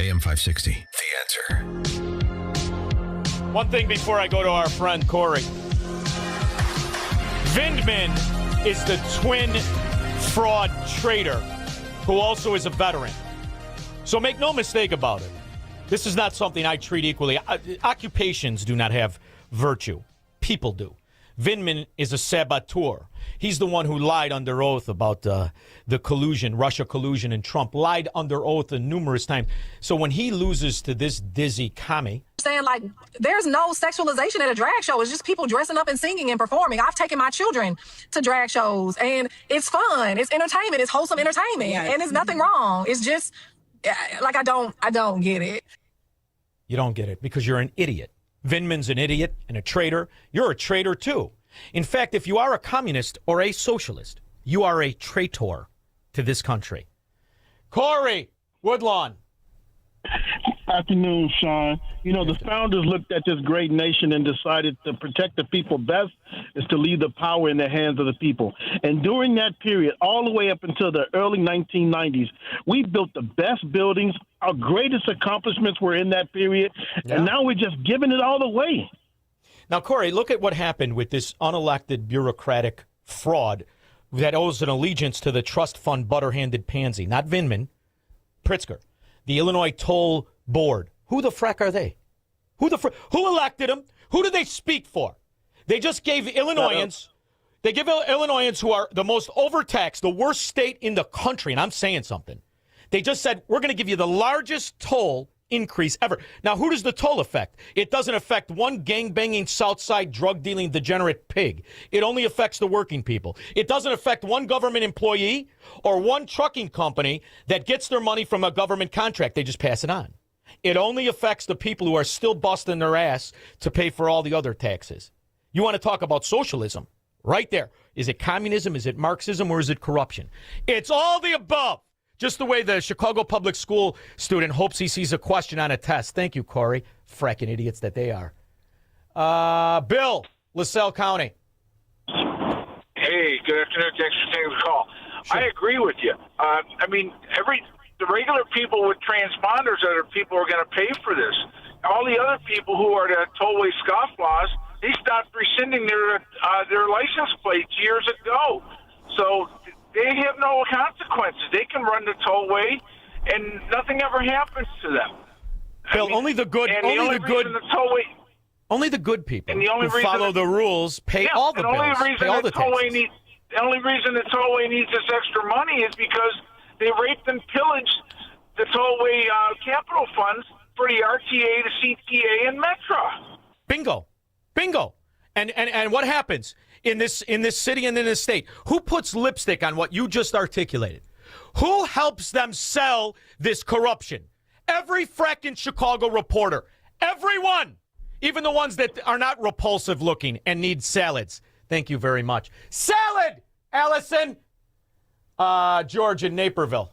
AM 560, The Answer. One thing before I go to our friend Corey. Vindman is the twin fraud trader who also is a veteran. So make no mistake about it. This is not something I treat equally. Occupations do not have virtue. People do. Vindman is a saboteur. He's the one who lied under oath about the collusion, Russia collusion, and Trump. Lied under oath numerous times. So when he loses to this dizzy commie... Saying, like, there's no sexualization at a drag show. It's just people dressing up and singing and performing. I've taken my children to drag shows, and it's fun. It's entertainment. It's wholesome entertainment. Yeah, and there's nothing wrong. It's just, like, I don't get it. You don't get it because you're an idiot. Vindman's an idiot and a traitor. You're a traitor, too. In fact, if you are a communist or a socialist, you are a traitor to this country. Corey Woodlawn. Afternoon, Sean. You know, the founders looked at this great nation and decided to protect the people best is to leave the power in the hands of the people. And during that period, all the way up until the early 1990s, we built the best buildings. Our greatest accomplishments were in that period. Yeah. And now we're just giving it all away. Now, Corey, look at what happened with this unelected bureaucratic fraud that owes an allegiance to the trust fund butter-handed pansy, not Vindman, Pritzker. The Illinois Toll Board. Who the frack are they? Who elected them? Who do they speak for? They just gave Illinoisans, Illinoisans who are the most overtaxed, the worst state in the country, and I'm saying something. They just said, we're going to give you the largest toll increase ever. Now, who does the toll affect? It doesn't affect one gang-banging Southside drug-dealing degenerate pig. It only affects the working people. It doesn't affect one government employee or one trucking company that gets their money from a government contract. They just pass it on. It only affects the people who are still busting their ass to pay for all the other taxes. You want to talk about socialism? Right there. Is it communism? Is it Marxism? Or is it corruption? It's all the above. Just the way the Chicago public school student hopes he sees a question on a test. Thank you, Corey. Fracking idiots that they are. Bill, LaSalle County. Hey, good afternoon. Thanks for taking the call. Sure. I agree with you. The regular people with transponders are the people who are going to pay for this. All the other people who are the tollway scofflaws, they stopped rescinding their license plates years ago. So they have no consequences. They can run the tollway, and nothing ever happens to them. Bill, only the good people who follow the rules pay all the bills. Pay all the taxes. The only reason the tollway needs this extra money is because they raped and pillaged the tollway capital funds for the RTA, the CTA, and Metro. Bingo. And what happens in this city and in this state? Who puts lipstick on what you just articulated? Who helps them sell this corruption? Every fracking Chicago reporter. Everyone. Even the ones that are not repulsive looking and need salads. Thank you very much. Salad, Allison. George in Naperville.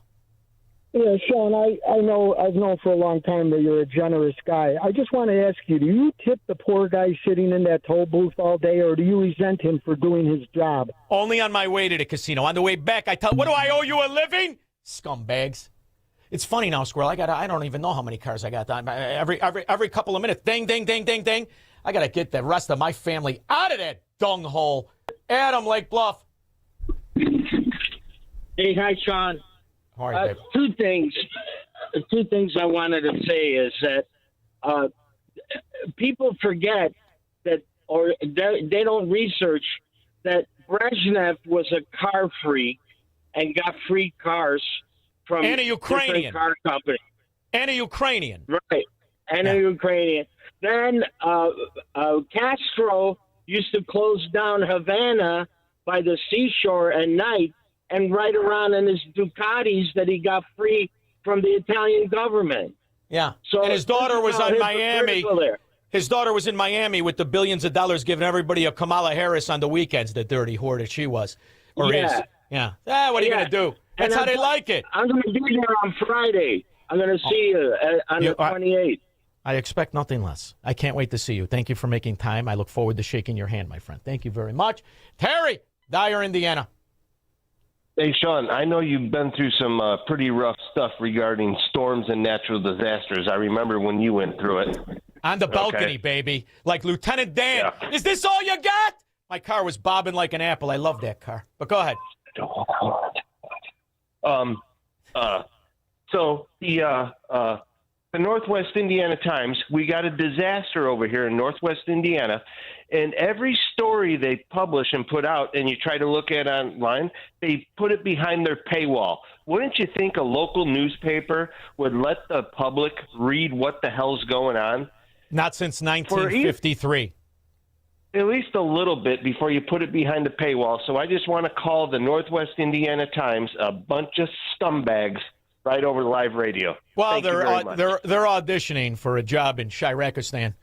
Yeah, Sean, I've known for a long time that you're a generous guy. I just want to ask you, do you tip the poor guy sitting in that toll booth all day, or do you resent him for doing his job? Only on my way to the casino. On the way back, I tell, what do I owe you a living? Scumbags. It's funny now, Squirrel. I don't even know how many cars I got. Every couple of minutes, ding, ding, ding, ding, ding. I got to get the rest of my family out of that dung hole. Adam, Lake Bluff. Hey, hi, Sean. All right, babe. Two things I wanted to say is that people forget that, or they don't research that Brezhnev was a car freak and got free cars from and a Ukrainian car company. And a Ukrainian. Right. And a Ukrainian. Then Castro used to close down Havana by the seashore at night and ride around in his Ducatis that he got free from the Italian government. Yeah. So and his daughter was on Miami. His daughter was in Miami with the billions of dollars giving everybody a Kamala Harris on the weekends, the dirty whore that she was. Or is. Yeah. What are you going to do? That's how they like it. I'm going to be there on Friday. I'm going to see you on the 28th. I expect nothing less. I can't wait to see you. Thank you for making time. I look forward to shaking your hand, my friend. Thank you very much. Terry, Dyer, Indiana. Hey, Sean, I know you've been through some pretty rough stuff regarding storms and natural disasters. I remember when you went through it. On the balcony, baby. Like Lieutenant Dan. Yeah. Is this all you got? My car was bobbing like an apple. I love that car. But go ahead. So the Northwest Indiana Times, we got a disaster over here in Northwest Indiana. And every story they publish and put out, and you try to look at online, they put it behind their paywall. Wouldn't you think a local newspaper would let the public read what the hell's going on? Not since 1953. At least a little bit before you put it behind the paywall. So I just want to call the Northwest Indiana Times a bunch of scumbags right over live radio. Well, they're auditioning for a job in Shirakistan.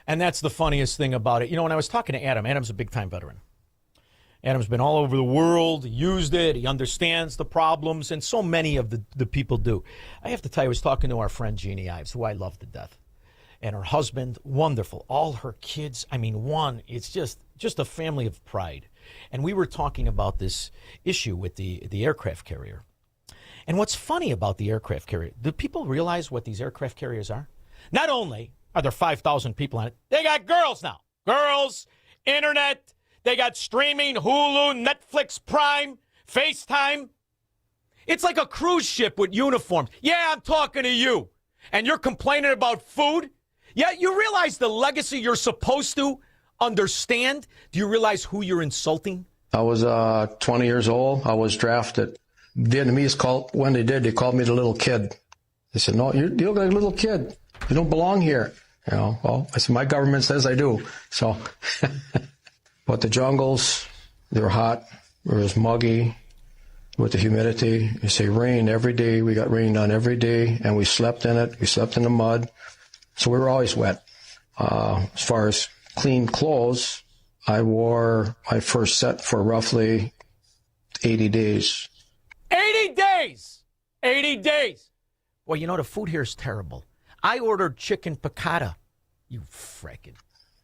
And that's the funniest thing about it. You know, when I was talking to Adam's a big-time veteran. Adam's been all over the world, used it, he understands the problems, and so many of the people do. I have to tell you, I was talking to our friend Jeannie Ives, who I love to death. And her husband, wonderful. All her kids, I mean, one, it's just a family of pride. And we were talking about this issue with the aircraft carrier. And what's funny about the aircraft carrier, do people realize what these aircraft carriers are? Not only are there 5,000 people on it, they got girls now. Girls, internet, they got streaming, Hulu, Netflix, Prime, FaceTime. It's like a cruise ship with uniforms. Yeah, I'm talking to you. And you're complaining about food? Yeah, you realize the legacy you're supposed to understand? Do you realize who you're insulting? I was 20 years old. I was drafted. Vietnamese when they called me the little kid. They said, no, you look like a little kid. You don't belong here. You know, well, I said, my government says I do. So, but the jungles, they were hot. It was muggy with the humidity. You say rain every day. We got rained on every day, and we slept in it. We slept in the mud. So we were always wet. As far as clean clothes, I wore my first set for roughly 80 days. 80 days! 80 days! Well, you know, the food here is terrible. I ordered chicken piccata. You frickin'.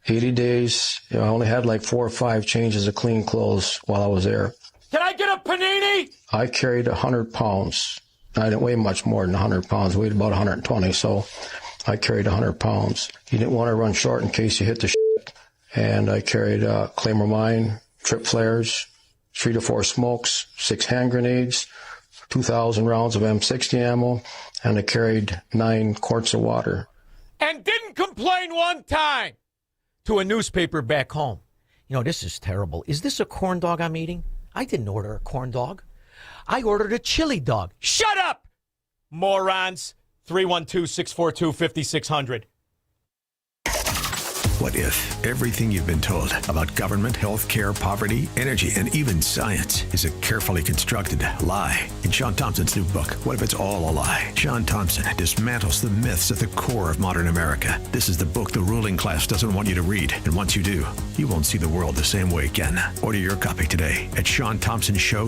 80 days. You know, I only had like 4 or 5 changes of clean clothes while I was there. Can I get a panini? I carried 100 pounds. I didn't weigh much more than 100 pounds. I weighed about 120, so I carried 100 pounds. You didn't want to run short in case you hit the shit. And I carried claymore mine, trip flares, 3 to 4 smokes, 6 hand grenades, 2,000 rounds of M60 ammo, and I carried 9 quarts of water. And didn't complain one time to a newspaper back home. You know, this is terrible. Is this a corn dog I'm eating? I didn't order a corn dog. I ordered a chili dog. Shut up, morons. 312-642-5600. What if everything you've been told about government, health care, poverty, energy, and even science is a carefully constructed lie? In Sean Thompson's new book, What If It's All a Lie? Sean Thompson dismantles the myths at the core of modern America. This is the book the ruling class doesn't want you to read. And once you do, you won't see the world the same way again. Order your copy today at SeanThompsonShow.com.